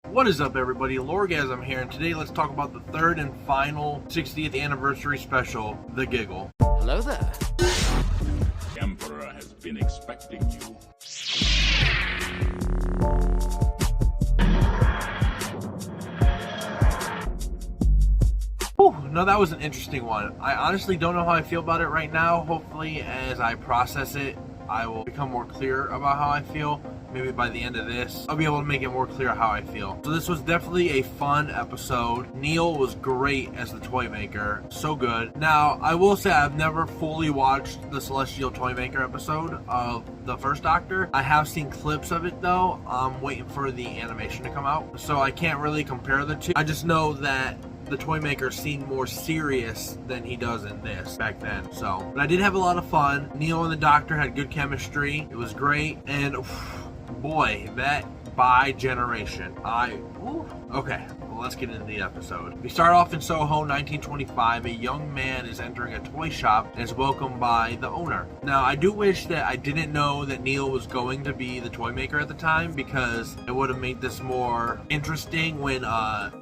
What is up, everybody? Lorgasm here, and today let's talk about the third and final 60th anniversary special, The Giggle. Hello there. The Emperor has been expecting you. Whew, no, that was an interesting one. I honestly don't know how I feel about it right now. Hopefully, as I process it, I will become more clear about how I feel. Maybe by the end of this, I'll be able to make it more clear how I feel. So this was definitely a fun episode. Neil was great as the toy maker. So good. Now, I will say I've never fully watched the Celestial Toy Maker episode of the first Doctor. I have seen clips of it though. I'm waiting for the animation to come out. So I can't really compare the two. I just know that the toy maker seemed more serious than he does in this back then. But I did have a lot of fun. Neil and the Doctor had good chemistry. It was great. And boy, that by generation. Okay, well, let's get into the episode. We start off in Soho, 1925. A young man is entering a toy shop and is welcomed by the owner. Now, I do wish that I didn't know that Neil was going to be the toy maker at the time, because it would have made this more interesting when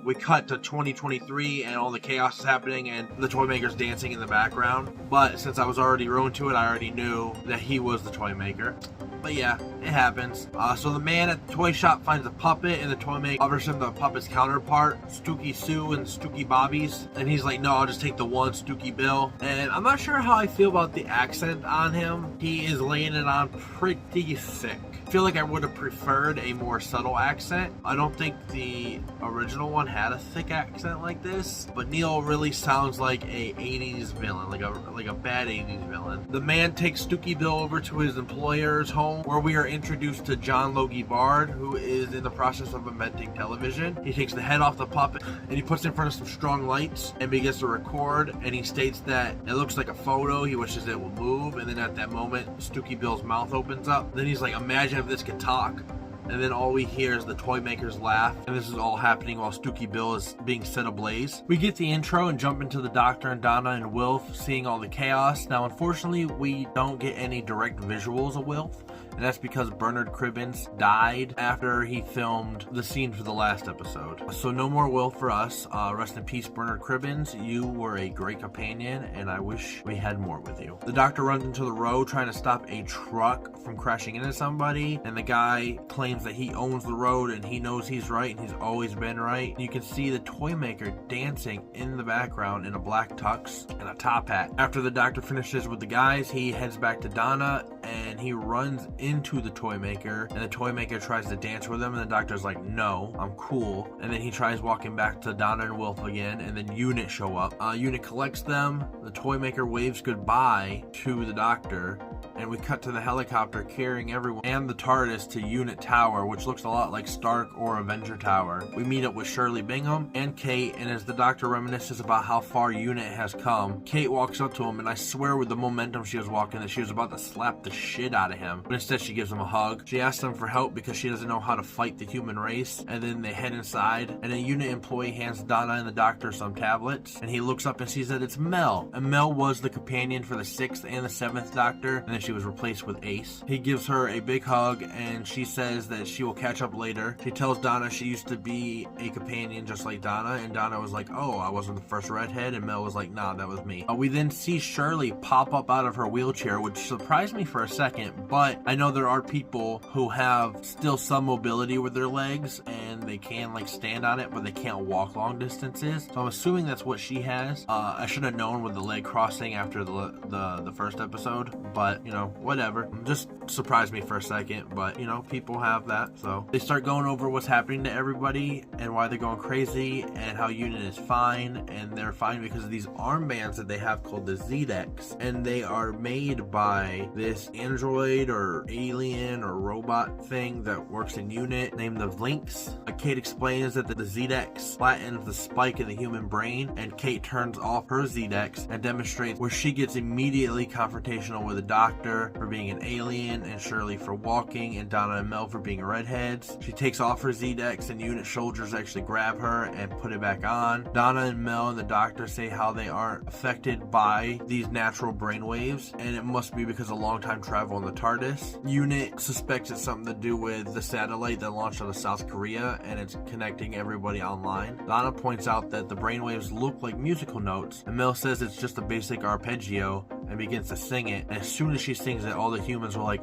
we cut to 2023 and all the chaos is happening and the toy maker's dancing in the background. But since I was already ruined to it, I already knew that he was the toy maker. But yeah, it happens. So the man at the toy shop finds a puppet, and the toy maker offers him the puppet's counterpart, Stooky Sue and Stooky Bobby's. And he's like, no, I'll just take the one, Stooky Bill. And I'm not sure how I feel about the accent on him. He is laying it on pretty thick. I feel like I would have preferred a more subtle accent. I don't think the original one had a thick accent like this, but Neil really sounds like a 80s villain, like a bad 80s villain. The man takes Stooky Bill over to his employer's home, where we are introduced to John Logie Bard, who is in the process of inventing television. He takes the head off the puppet and he puts it in front of some strong lights and begins to record, and he states that it looks like a photo, he wishes it would move, and then at that moment Stooky Bill's mouth opens up. Then he's like, imagine if this could talk. And then all we hear is the toy maker's laugh, and this is all happening while Stooky Bill is being set ablaze. We get the intro and jump into the Doctor and Donna and Wilf seeing all the chaos. Now, unfortunately, we don't get any direct visuals of Wilf, and that's because Bernard Cribbins died after he filmed the scene for the last episode. So no more Wilf for us. Rest in peace, Bernard Cribbins. You were a great companion, and I wish we had more with you. The Doctor runs into the road trying to stop a truck from crashing into somebody, and the guy claims that he owns the road and he knows he's right and he's always been right. You can see the toy maker dancing in the background in a black tux and a top hat. After the Doctor finishes with the guys, he heads back to Donna and he runs into the toy maker, and the toy maker tries to dance with him, and the Doctor's like, no, I'm cool. And then he tries walking back to Donna and Wilf again, and then Unit show up. Unit collects them. The toy maker waves goodbye to the Doctor, and we cut to the helicopter carrying everyone and the TARDIS to Unit Tower, which looks a lot like Stark or Avenger Tower. We meet up with Shirley Bingham and Kate, and as the Doctor reminisces about how far Unit has come, Kate walks up to him, and I swear with the momentum she was walking that she was about to slap the shit out of him, but instead she gives him a hug. She asks him for help because she doesn't know how to fight the human race, and then they head inside, and a Unit employee hands Donna and the Doctor some tablets, and he looks up and sees that it's Mel, and Mel was the companion for the 6th and the 7th Doctor, and then she was replaced with Ace. He gives her a big hug, and she says that she will catch up later. She tells Donna she used to be a companion just like Donna, and Donna was like, oh, I wasn't the first redhead, and Mel was like, nah, that was me. We then see Shirley pop up out of her wheelchair, which surprised me for a second, but I know there are people who have still some mobility with their legs, and they can like stand on it, but they can't walk long distances, so I'm assuming that's what she has. I should have known with the leg crossing after the first episode, but you know, whatever. Just surprised me for a second, but you know, people have that. So they start going over what's happening to everybody and why they're going crazy and how Unit is fine, and they're fine because of these armbands that they have called the Z-Dex, and they are made by this android or alien or robot thing that works in Unit named the Lynx. Kate explains that the Z-Dex flattens the spike in the human brain, and Kate turns off her Z-Dex and demonstrates where she gets immediately confrontational with the Doctor doctor for being an alien, and Shirley for walking, and Donna and Mel for being redheads. She takes off her Z-Dex, and unit soldiers actually grab her and put it back on. Donna and Mel and the doctor say how they aren't affected by these natural brainwaves, and it must be because of long time travel in the TARDIS. Unit suspects it's something to do with the satellite that launched out of South Korea, and it's connecting everybody online. Donna points out that the brainwaves look like musical notes, and Mel says it's just a basic arpeggio and begins to sing it. And as soon as she sings it, all the humans were like,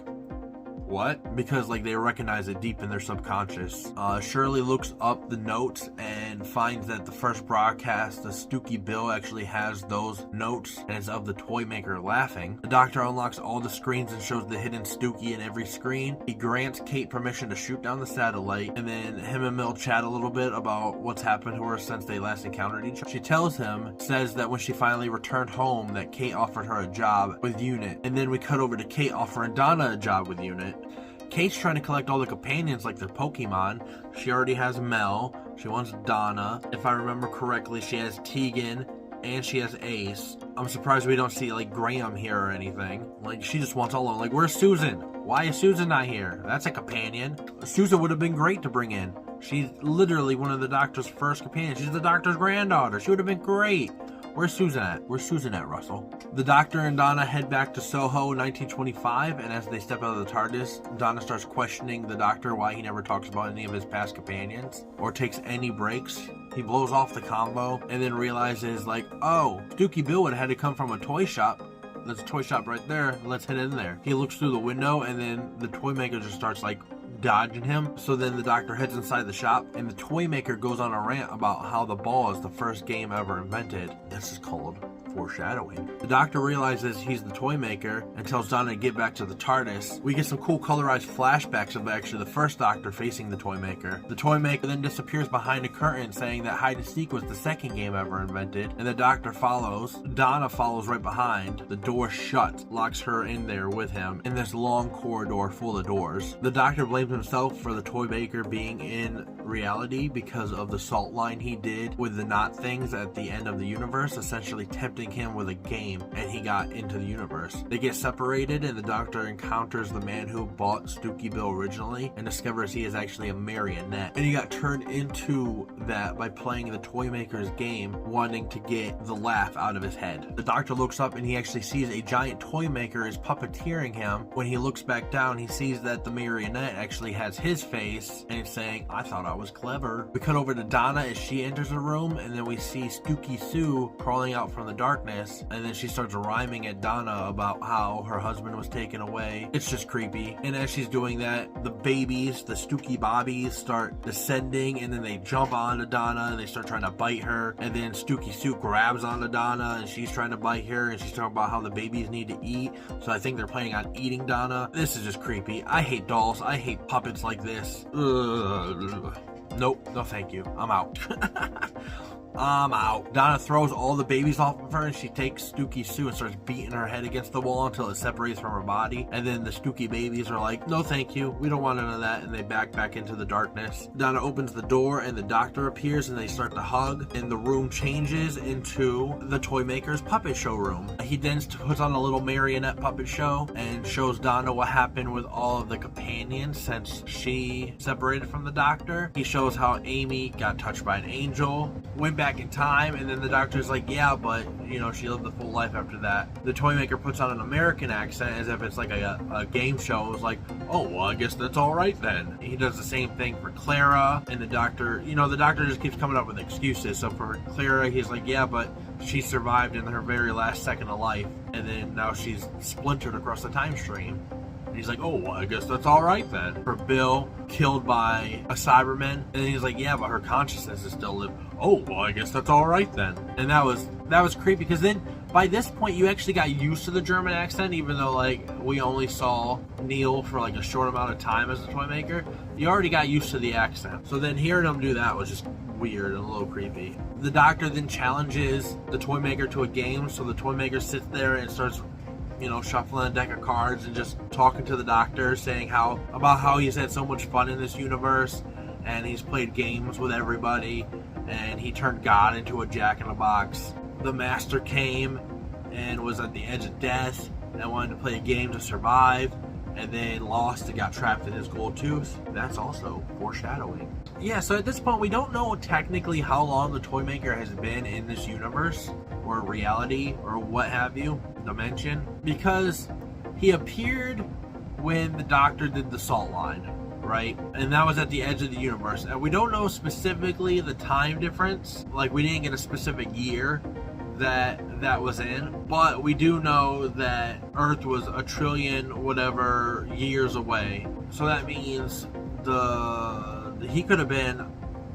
what? Because like they recognize it deep in their subconscious. Shirley looks up the notes and finds that the first broadcast, the Stooky Bill, actually has those notes, and it's of the toy maker laughing. The doctor unlocks all the screens and shows the hidden Stooky in every screen. He grants Kate permission to shoot down the satellite, and then him and Mel chat a little bit about what's happened to her since they last encountered each other. She tells him, says that when she finally returned home that Kate offered her a job with Unit, and then we cut over to Kate offering Donna a job with Unit. Kate's trying to collect all the companions like they're Pokemon. She already has Mel. She wants Donna. If I remember correctly, she has Tegan and she has Ace. I'm surprised we don't see like Graham here or anything. Like she just wants all of them. Like, where's Susan? Why is Susan not here? That's a companion. Susan would have been great to bring in. She's literally one of the doctor's first companions. She's the doctor's granddaughter. She would have been great. Where's Susan at? Where's Susan at, Russell? The doctor and Donna head back to Soho in 1925, and as they step out of the TARDIS, Donna starts questioning the doctor why he never talks about any of his past companions or takes any breaks. He blows off the combo and then realizes, like, oh, Stooky Bill would have had to come from a toy shop. There's a toy shop right there. Let's head in there. He looks through the window, and then the toy maker just starts, like, dodging him. So then the doctor heads inside the shop, and the toy maker goes on a rant about how the ball is the first game ever invented. This is called foreshadowing. The doctor realizes he's the toy maker and tells Donna to get back to the TARDIS. We get some cool colorized flashbacks of actually the first doctor facing the toy maker. The toy maker then disappears behind a curtain, saying that hide and seek was the second game ever invented, and the doctor follows. Donna follows right behind. The door shuts, locks her in there with him in this long corridor full of doors. The doctor blames himself for the toy maker being in reality because of the salt line he did with the knot things at the end of the universe, essentially tempting him with a game, and he got into the universe. They get separated, and the doctor encounters the man who bought Stooky Bill originally and discovers he is actually a marionette, and he got turned into that by playing the toy maker's game, wanting to get the laugh out of his head. The doctor looks up and he actually sees a giant toy maker is puppeteering him. When he looks back down, he sees that the marionette actually has his face and is saying, I thought I was clever. We cut over to Donna as she enters the room, and then we see Stooky Sue crawling out from the darkness, and then she starts rhyming at Donna about how her husband was taken away. It's just creepy. And as she's doing that, the babies, the Stooky Bobbies, start descending, and then they jump onto Donna and they start trying to bite her, and then Stooky Sue grabs onto Donna and she's trying to bite her, and she's talking about how the babies need to eat, so I think they're planning on eating Donna. This is just creepy. I hate dolls. I hate puppets like this. Ugh. Nope, no thank you. I'm out. I'm out. Donna throws all the babies off of her, and she takes Stooky Sue and starts beating her head against the wall until it separates from her body. And then the Stooky babies are like, no thank you, we don't want none of that, and they back into the darkness. Donna opens the door and the doctor appears, and they start to hug, and the room changes into the toy maker's puppet show room. He then puts on a little marionette puppet show and shows Donna what happened with all of the companions since she separated from the doctor. He shows how Amy got touched by an angel, went back in time, and then the doctor's like, yeah, but you know, she lived a full life after that. The toy maker puts on an American accent as if it's like a game show. It was like, oh, well, I guess that's all right then. He does the same thing for Clara, and the doctor, you know, the doctor just keeps coming up with excuses. So for Clara, he's like, yeah, but she survived in her very last second of life, and then now she's splintered across the time stream. And he's like, oh, well, I guess that's all right then. For Bill, killed by a Cyberman, and then he's like, yeah, but her consciousness is still living. Oh, well, I guess that's all right then. And that was creepy, because then by this point you actually got used to the German accent, even though like we only saw Neil for like a short amount of time as the toy maker. You already got used to the accent. So then hearing him do that was just weird and a little creepy. The doctor then challenges the toy maker to a game, so the toy maker sits there and starts, you know, shuffling a deck of cards and just talking to the doctor, saying about how he's had so much fun in this universe, and he's played games with everybody, and he turned God into a jack-in-the-box. The master came and was at the edge of death, and wanted to play a game to survive, and then lost and got trapped in his gold tooth. That's also foreshadowing. Yeah, so at this point, we don't know technically how long the Toy Maker has been in this universe, or reality, or what have you, dimension, because he appeared when the Doctor did the salt line, right? And that was at the edge of the universe. And we don't know specifically the time difference, like we didn't get a specific year that was in, but we do know that Earth was a trillion whatever years away. So that means he could have been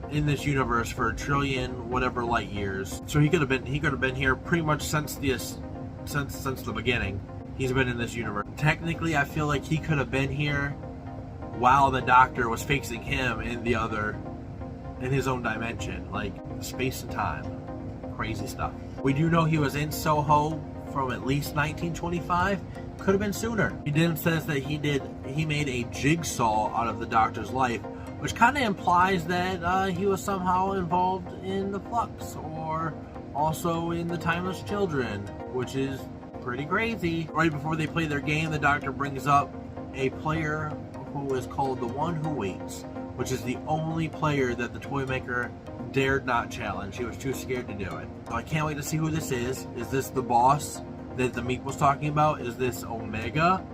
in this universe for a trillion whatever light years. So he could have been here pretty much since the beginning. He's been in this universe. Technically, I feel like he could have been here while the Doctor was facing him in his own dimension, like space and time. Crazy stuff. We do know he was in Soho from at least 1925. Could have been sooner. He then says that he made a jigsaw out of the Doctor's life, which kind of implies that he was somehow involved in the Flux, or also in the Timeless Children, which is pretty crazy. Right before they play their game, the Doctor brings up a player who is called the One Who Waits, which is the only player that the Toy Maker dared not challenge. He was too scared to do it. So I can't wait to see who this is. Is this the boss that the Meek was talking about? Is this Omega?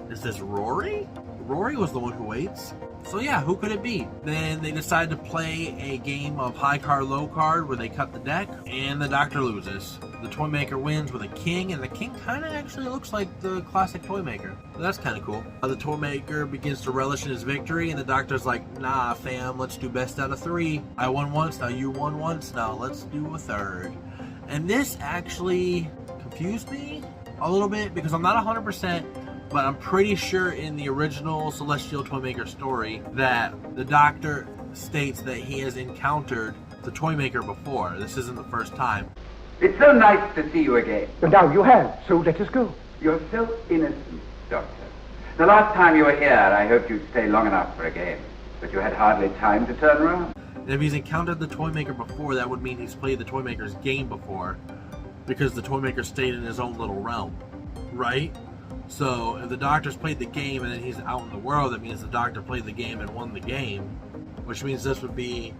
Is this Rory? Rory was the One Who Waits. So yeah, who could it be? Then they decide to play a game of high card, low card, where they cut the deck, and the Doctor loses. The Toy Maker wins with a king, and the king kind of actually looks like the classic Toy Maker. So that's kind of cool. The Toy Maker begins to relish in his victory, and the Doctor's like, nah fam, let's do best out of 3. I won once, now you won once, now let's do a third. And this actually confused me a little bit, because I'm not 100%, but I'm pretty sure in the original Celestial Toy Maker story that the Doctor states that he has encountered the Toy Maker before. This isn't the first time. It's so nice to see you again. But now you have, so let us go. You're so innocent, Doctor. The last time you were here, I hoped you'd stay long enough for a game, but you had hardly time to turn around. And if he's encountered the Toy Maker before, that would mean he's played the Toy Maker's game before, because the Toy Maker stayed in his own little realm, right? So if the Doctor's played the game and then he's out in the world, that means the Doctor played the game and won the game, which means this would be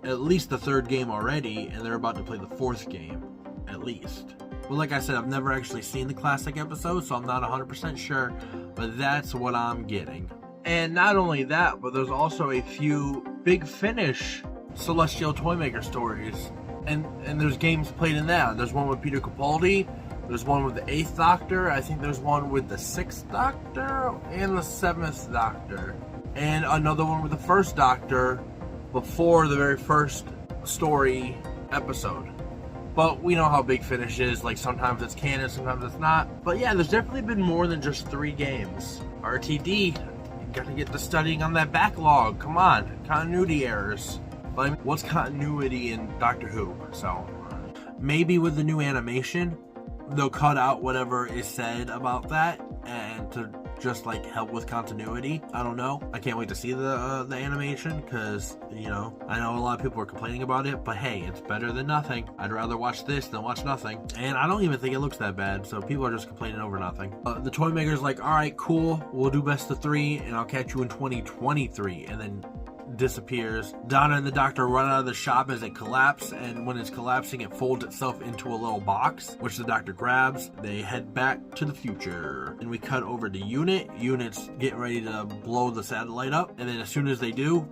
at least the 3rd game already, and they're about to play the 4th game, at least. But like I said, I've never actually seen the classic episode, so I'm not 100% sure, but that's what I'm getting. And not only that, but there's also a few Big Finish Celestial Toy Maker stories, and there's games played in that. There's one with Peter Capaldi. There's one with the 8th Doctor. I think there's one with the 6th Doctor and the 7th Doctor. And another one with the 1st Doctor before the very first story episode. But we know how Big Finish is. Like, sometimes it's canon, sometimes it's not. But yeah, there's definitely been more than just 3 games. RTD, you gotta get to studying on that backlog. Come on, continuity errors. But I mean, what's continuity in Doctor Who? So, maybe with the new animation, they'll cut out whatever is said about that and to just like help with continuity. I don't know. I can't wait to see the animation, because you know, I know a lot of people are complaining about it, but hey, it's better than nothing. I'd rather watch this than watch nothing, and I don't even think it looks that bad, so people are just complaining over nothing. The Toy Maker's like, alright, cool, we'll do best of 3 and I'll catch you in 2023, and then disappears. Donna and the Doctor run out of the shop as it collapses, and when it's collapsing, it folds itself into a little box, which the Doctor grabs. They head back to the future, and we cut over to Unit's getting ready to blow the satellite up, and then as soon as they do,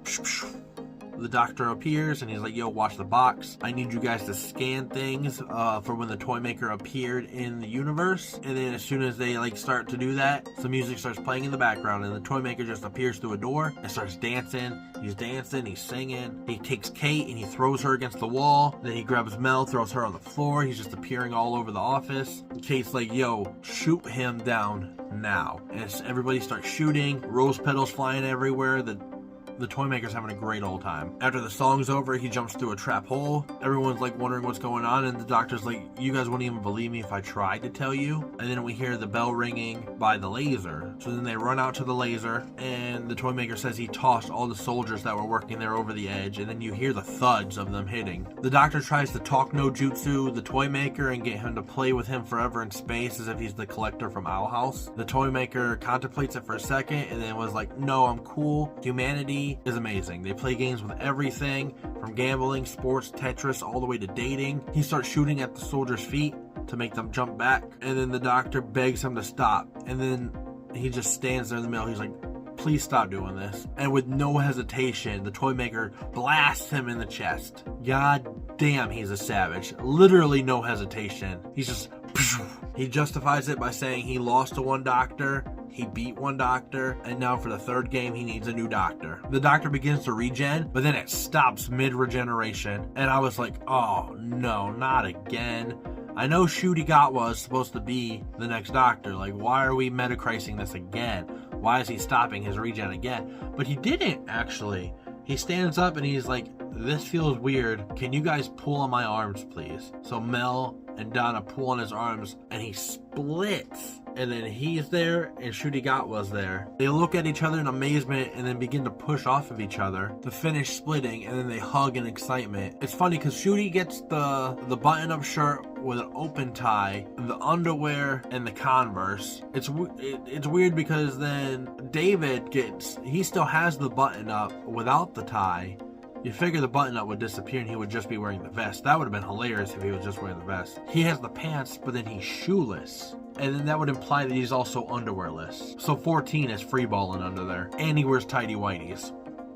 the Doctor appears, and he's like, yo, watch the box. I need you guys to scan things for when the Toy Maker appeared in the universe. And then as soon as they like start to do that, some music starts playing in the background, and the Toy Maker just appears through a door and starts dancing. He's dancing, he's singing. He takes Kate and he throws her against the wall. Then he grabs Mel, throws her on the floor. He's just appearing all over the office. And Kate's like, yo, shoot him down now. And everybody starts shooting. Rose petals flying everywhere. The the toy maker's having a great old time. After the song's over, he jumps through a trap hole. Everyone's like wondering what's going on, and the doctor's like, you guys wouldn't even believe me if I tried to tell you. And then we hear the bell ringing by the laser. So then they run out to the laser, and the toy maker says he tossed all the soldiers that were working there over the edge, and then you hear the thuds of them hitting. The doctor tries to talk no jutsu the toy maker and get him to play with him forever in space as if he's the collector from Owl House. The toy maker contemplates it for a second and then was like, no, I'm cool. Humanity is amazing. They play games with everything from gambling, sports, Tetris, all the way to dating. He starts shooting at the soldiers' feet to make them jump back, and then the doctor begs him to stop, and then he just stands there in the middle. He's like, please stop doing this. And with no hesitation, the toy maker blasts him in the chest. God damn, he's a savage. Literally no hesitation. He's just... He justifies it by saying he lost to one doctor, he beat one doctor, and now for the third game he needs a new doctor. The doctor begins to regen, but then it stops mid-regeneration, and I was like, oh no, not again. I know Shudigatwa is supposed to be the next doctor. Like, why are we metacrising this again? Why is he stopping his regen again? But he didn't, actually. He stands up and he's like, this feels weird. Can you guys pull on my arms, please? So Mel and Donna pull on his arms and he splits. And then he's there and Shudigatwa's there. They look at each other in amazement and then begin to push off of each other to finish splitting, and then they hug in excitement. It's funny because Shudi gets the button-up shirt with an open tie, the underwear, and the Converse. It's weird because then David he still has the button-up without the tie. You figure the button-up would disappear and he would just be wearing the vest. That would have been hilarious if he was just wearing the vest. He has the pants, but then he's shoeless. And then that would imply that he's also underwearless. So 14 is freeballing under there. And he wears tighty whities.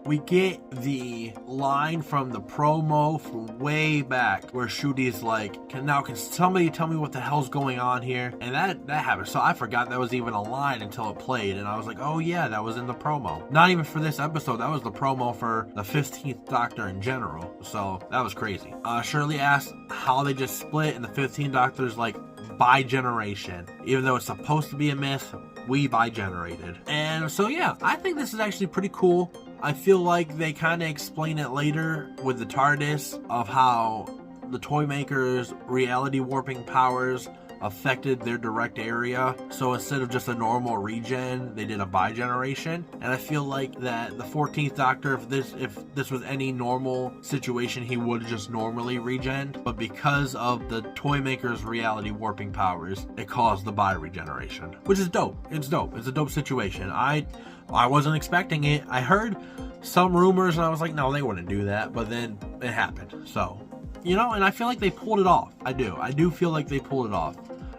We get the line from the promo from way back where Shudi's like, can somebody tell me what the hell's going on here? And that happened. So I forgot that was even a line until it played. And I was like, oh yeah, that was in the promo. Not even for this episode. That was the promo for the 15th Doctor in general. So that was crazy. Shirley asked how they just split, and the 15th Doctor's like, by generation. Even though it's supposed to be a myth, we bi-generated. And so yeah, I think this is actually pretty cool. I feel like they kind of explain it later with the TARDIS of how the toy maker's reality warping powers affected their direct area. So instead of just a normal regen, they did a bi-generation. And I feel like that the 14th Doctor, if this was any normal situation, he would just normally regen. But because of the toy maker's reality warping powers, it caused the bi-regeneration, which is dope. It's dope. It's a dope situation. I wasn't expecting it. I heard some rumors and I was like, no, they wouldn't do that. But then it happened. So, you know, and I feel like they pulled it off. I do feel like they pulled it off.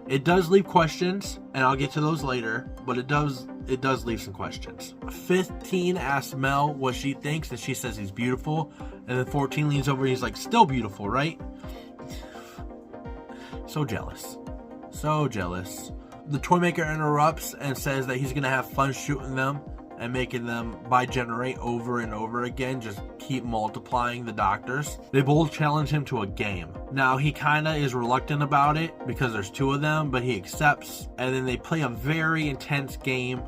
It does leave questions, and I'll get to those later, but it does leave some questions. 15 asks Mel what she thinks, and she says he's beautiful. And then 14 leans over and he's like, still beautiful, right? So jealous. So jealous. The toy maker interrupts and says that he's going to have fun shooting them and making them bi-generate over and over again, just keep multiplying the doctors. They both challenge him to a game. Now, he kind of is reluctant about it because there's two of them, but he accepts, and then they play a very intense game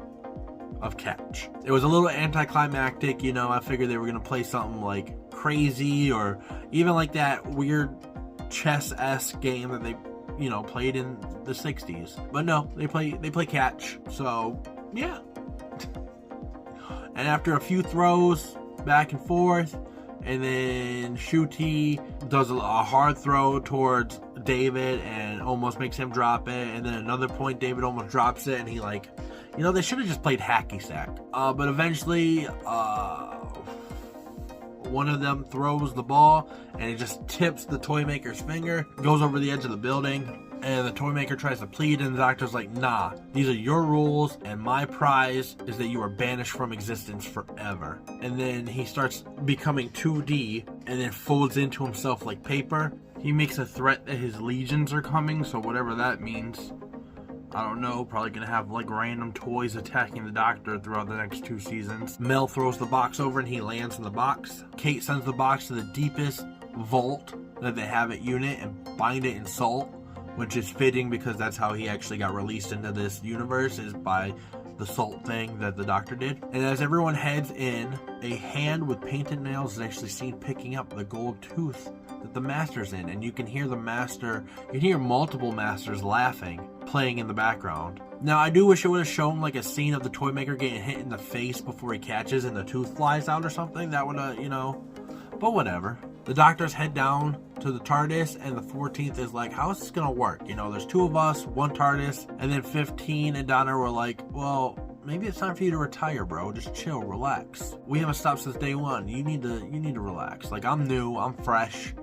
of catch. It was a little anticlimactic, you know. I figured they were going to play something like crazy or even like that weird chess-esque game that they, you know, played in the 60s. But no, they play catch. So, yeah. And after a few throws back and forth, and then Shuti does a hard throw towards David and almost makes him drop it. And then another point, David almost drops it, and he like, you know, they should have just played hacky sack. But eventually, one of them throws the ball, and it just tips the toy maker's finger, goes over the edge of the building. And the toy maker tries to plead, and the doctor's like, nah, these are your rules, and my prize is that you are banished from existence forever. And then he starts becoming 2D, and then folds into himself like paper. He makes a threat that his legions are coming, so whatever that means. I don't know, probably gonna have like random toys attacking the doctor throughout the next 2 seasons. Mel throws the box over and he lands in the box. Kate sends the box to the deepest vault that they have at Unit and bind it in salt, which is fitting because that's how he actually got released into this universe, is by the salt thing that the doctor did. And as everyone heads in, a hand with painted nails is actually seen picking up the gold tooth that the master's in. And you can hear multiple masters laughing, playing in the background. Now, I do wish it would have shown like a scene of the toy maker getting hit in the face before he catches and the tooth flies out or something. That would have, but whatever. The doctors head down to the TARDIS, and the 14th is like, how is this gonna work? There's 2 of us, 1 TARDIS, and then 15 and Donna were like, well, maybe it's time for you to retire, bro. Just chill, relax. We haven't stopped since day 1. You need to relax. Like, I'm new, I'm fresh.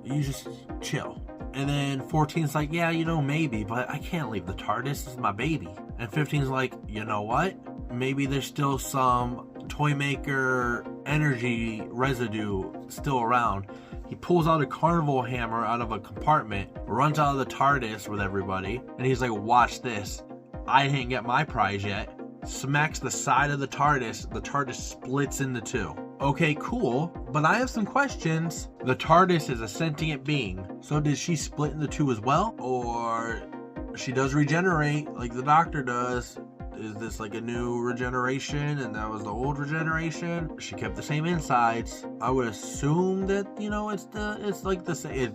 You just chill. And then 14's like, yeah, maybe, but I can't leave the TARDIS. This is my baby. And 15's like, you know what? Maybe there's still some toy maker energy residue still around. He pulls out a carnival hammer out of a compartment, runs out of the TARDIS with everybody, and he's like, watch this. I didn't get my prize yet. Smacks the side of the TARDIS splits into 2. Okay, cool, but I have some questions. The TARDIS is a sentient being, so did she split into 2 as well? Or she does regenerate like the doctor does? Is this like a new regeneration and that was the old regeneration? She kept the same insides. I would assume that,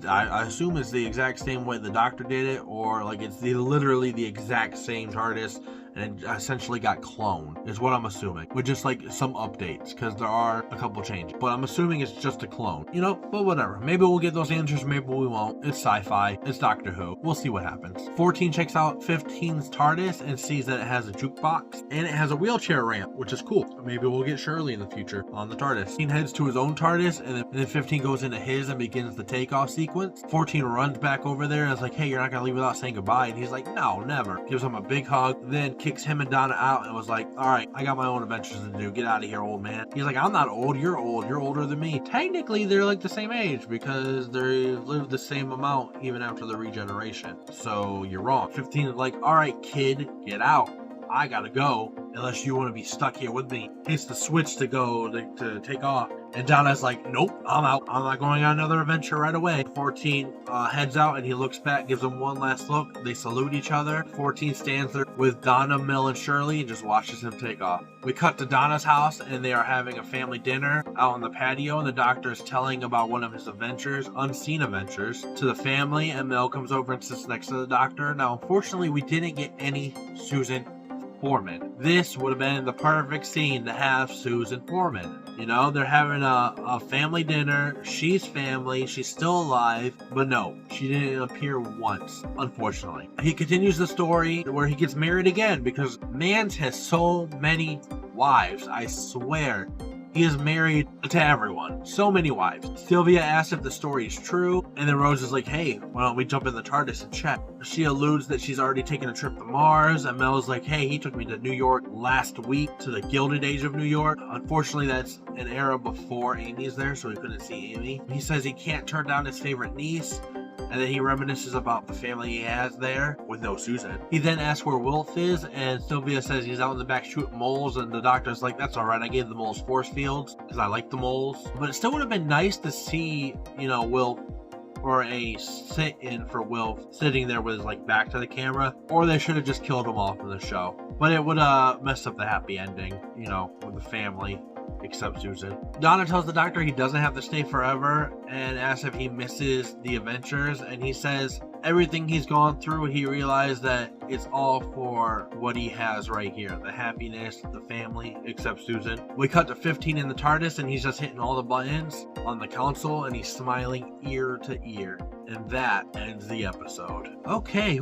I assume it's the exact same way the doctor did it, or like it's literally the exact same TARDIS and it essentially got cloned, is what I'm assuming, with just like some updates, because there are a couple changes, but I'm assuming it's just a clone, but whatever. Maybe we'll get those answers, maybe we won't. It's sci-fi, it's Doctor Who, we'll see what happens. 14 checks out 15's TARDIS and sees that it has a jukebox and it has a wheelchair ramp, which is cool. Maybe we'll get Shirley in the future on the TARDIS. 15 heads to his own TARDIS, and then 15 goes into his and begins the takeoff sequence. 14 runs back over there and is like, hey, you're not gonna leave without saying goodbye, and he's like, no, never. Gives him a big hug, then kicks him and Donna out and was like, all right, I got my own adventures to do. Get out of here, old man. He's like, I'm not old. You're old. You're older than me. Technically, they're like the same age because they lived the same amount even after the regeneration. So you're wrong. 15 is like, all right, kid, get out. I gotta go unless you want to be stuck here with me. Hits the switch to go to take off. And Donna's like, nope, I'm out. I'm not going on another adventure right away. 14 heads out and he looks back, gives them one last look. They salute each other. 14 stands there with Donna, Mel, and Shirley and just watches him take off. We cut to Donna's house and they are having a family dinner out on the patio, and the doctor is telling about one of his adventures, unseen adventures, to the family, and Mel comes over and sits next to the doctor. Now, unfortunately, we didn't get any Susan Foreman. This would have been the perfect scene to have Susan Foreman. They're having a family dinner. She's family. She's still alive. But no, she didn't appear once, unfortunately. He continues the story where he gets married again because Mans has so many wives. I swear. He is married to everyone. So many wives. Sylvia asks if the story is true, and then Rose is like, hey, why don't we jump in the TARDIS and check? She alludes that she's already taken a trip to Mars, and Mel's like, hey, he took me to New York last week, to the Gilded Age of New York. Unfortunately, that's an era before Amy's there, so he couldn't see Amy. He says he can't turn down his favorite niece, and then he reminisces about the family he has there with no Susan. He then asks where Wilf is, and Sylvia says he's out in the back shooting moles, and the doctor's like, that's alright, I gave the moles force fields because I like the moles. But it still would have been nice to see, Wilf, or a sit-in for Wilf sitting there with his back to the camera, or they should have just killed him off in the show. But it would have messed up the happy ending, with the family. Except Susan. Donna tells the doctor he doesn't have to stay forever and asks if he misses the adventures, and he says everything he's gone through, he realized that it's all for what he has right here. The happiness, the family, except Susan. We cut to 15 in the TARDIS and he's just hitting all the buttons on the console and he's smiling ear to ear. And that ends the episode. Okay,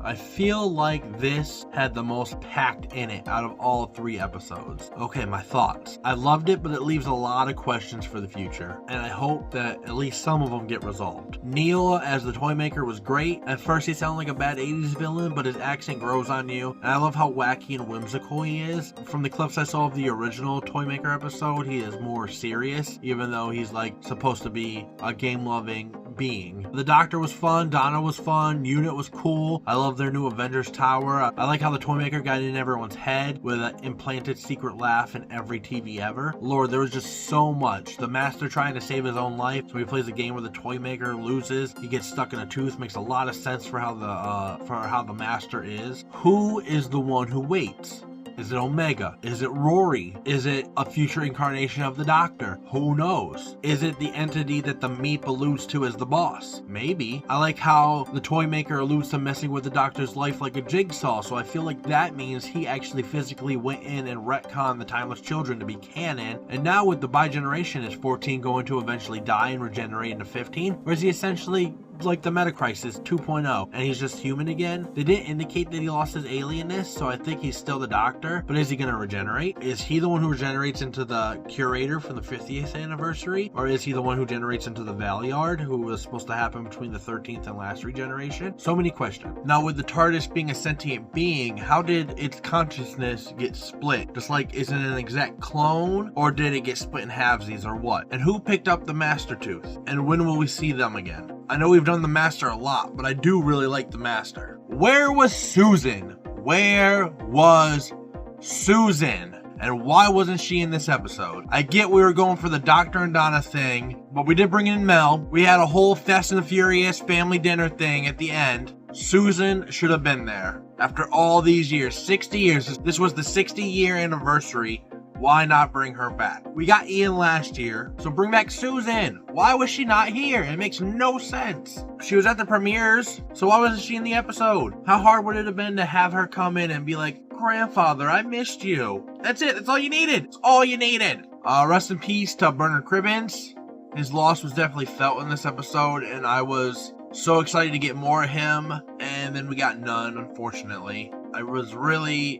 I feel like this had the most packed in it out of all 3 episodes. Okay, my thoughts. I loved it, but it leaves a lot of questions for the future. And I hope that at least some of them get resolved. Neil as the toy maker was great. At first he sounded like a bad 80s villain, but his accent grows on you. And I love how wacky and whimsical he is. From the clips I saw of the original toy maker episode, he is more serious, even though he's supposed to be a game-loving being. The Doctor was fun, Donna was fun, Unit was cool. I love their new Avengers Tower. I like how the toy maker got in everyone's head with an implanted secret laugh in every TV ever. Lord, there was just so much. The Master trying to save his own life, so he plays a game where the toy maker loses. He gets stuck in a tooth. Makes a lot of sense for how the Master is. Who is the one who waits? Is it Omega? Is it Rory? Is it a future incarnation of the Doctor? Who knows? Is it the entity that the Meep alludes to as the boss? Maybe. I like how the toy maker alludes to messing with the Doctor's life like a jigsaw, so I feel like that means he actually physically went in and retconned the Timeless Children to be canon, and now with the bi-generation, is 14 going to eventually die and regenerate into 15? Or is he essentially like the Meta Crisis 2.0 and he's just human again? They didn't indicate that he lost his alienness, so I think he's still the Doctor, but is he going to regenerate? Is he the one who regenerates into the Curator from the 50th anniversary, or is he the one who generates into the Valeyard, who was supposed to happen between the 13th and last regeneration? So many questions. Now, with the TARDIS being a sentient being, how did its consciousness get split? Just like, is it an exact clone, or did it get split in halvesies, or what? And who picked up the Master Tooth, and when will we see them again? I know we've done the Master a lot, but I do really like the Master. Where was Susan? Where was Susan? And why wasn't she in this episode? I get we were going for the Doctor and Donna thing, but we did bring in Mel. We had a whole Fast and the Furious family dinner thing at the end. Susan should have been there. After all these years, 60 years, this was the 60-year anniversary. Why not bring her back? We got Ian last year, so bring back Susan. Why was she not here? It makes no sense. She was at the premieres, so why wasn't she in the episode? How hard would it have been to have her come in and be like, Grandfather, I missed you. That's it. That's all you needed. It's all you needed. Rest in peace to Bernard Cribbins. His loss was definitely felt in this episode, and I was so excited to get more of him, and then we got none, unfortunately. I was really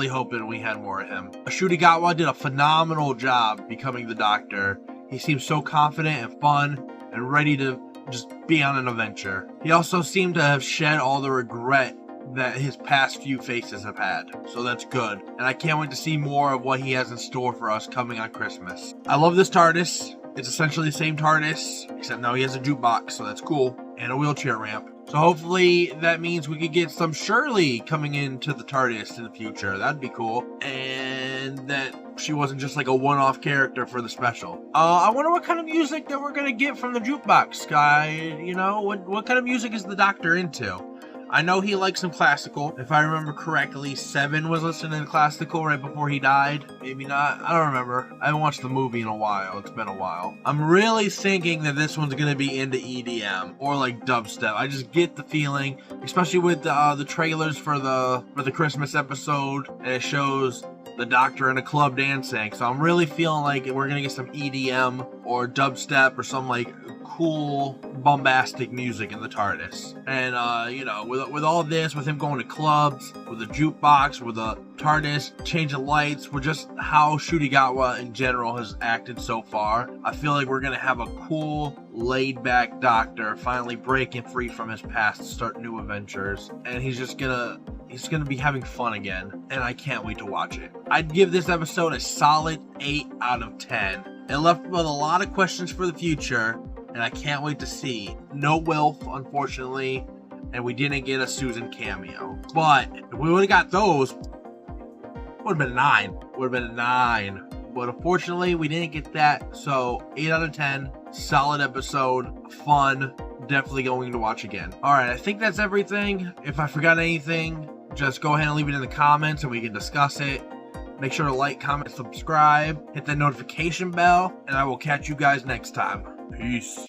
hoping we had more of him. Ncuti Gatwa did a phenomenal job becoming the Doctor. He seems so confident and fun and ready to just be on an adventure. He also seemed to have shed all the regret that his past few faces have had. So that's good. And I can't wait to see more of what he has in store for us coming on Christmas. I love this TARDIS. It's essentially the same TARDIS, except now he has a jukebox, so that's cool. And a wheelchair ramp. So hopefully that means we could get some Shirley coming into the TARDIS in the future. That'd be cool. And that she wasn't just like a one-off character for the special. I wonder what kind of music that we're gonna get from the jukebox guy. You know, what kind of music is the Doctor into? I know he likes some classical. If I remember correctly, Seven was listening to classical right before he died. Maybe not. I don't remember. I haven't watched the movie in a while. It's been a while. I'm really thinking that this one's going to be into EDM or like dubstep. I just get the feeling, especially with the trailers for the Christmas episode, and it shows the Doctor in a club dancing. So I'm really feeling like we're going to get some EDM or dubstep or some like cool bombastic music in the TARDIS. And you know, with all this, with him going to clubs, with a jukebox, with a TARDIS, changing lights, with just how Ncuti Gatwa in general has acted so far, I feel like we're gonna have a cool, laid-back Doctor finally breaking free from his past to start new adventures, and he's gonna be having fun again, and I can't wait to watch it. I'd give this episode a solid 8 out of 10. It left with a lot of questions for the future, and I can't wait to see. No Wilf, unfortunately, and we didn't get a Susan cameo. But if we would have got those, it would have been a 9. Would have been a 9. But unfortunately, we didn't get that. So 8 out of 10. Solid episode. Fun. Definitely going to watch again. Alright, I think that's everything. If I forgot anything, just go ahead and leave it in the comments and we can discuss it. Make sure to like, comment, subscribe, hit that notification bell, and I will catch you guys next time. Peace.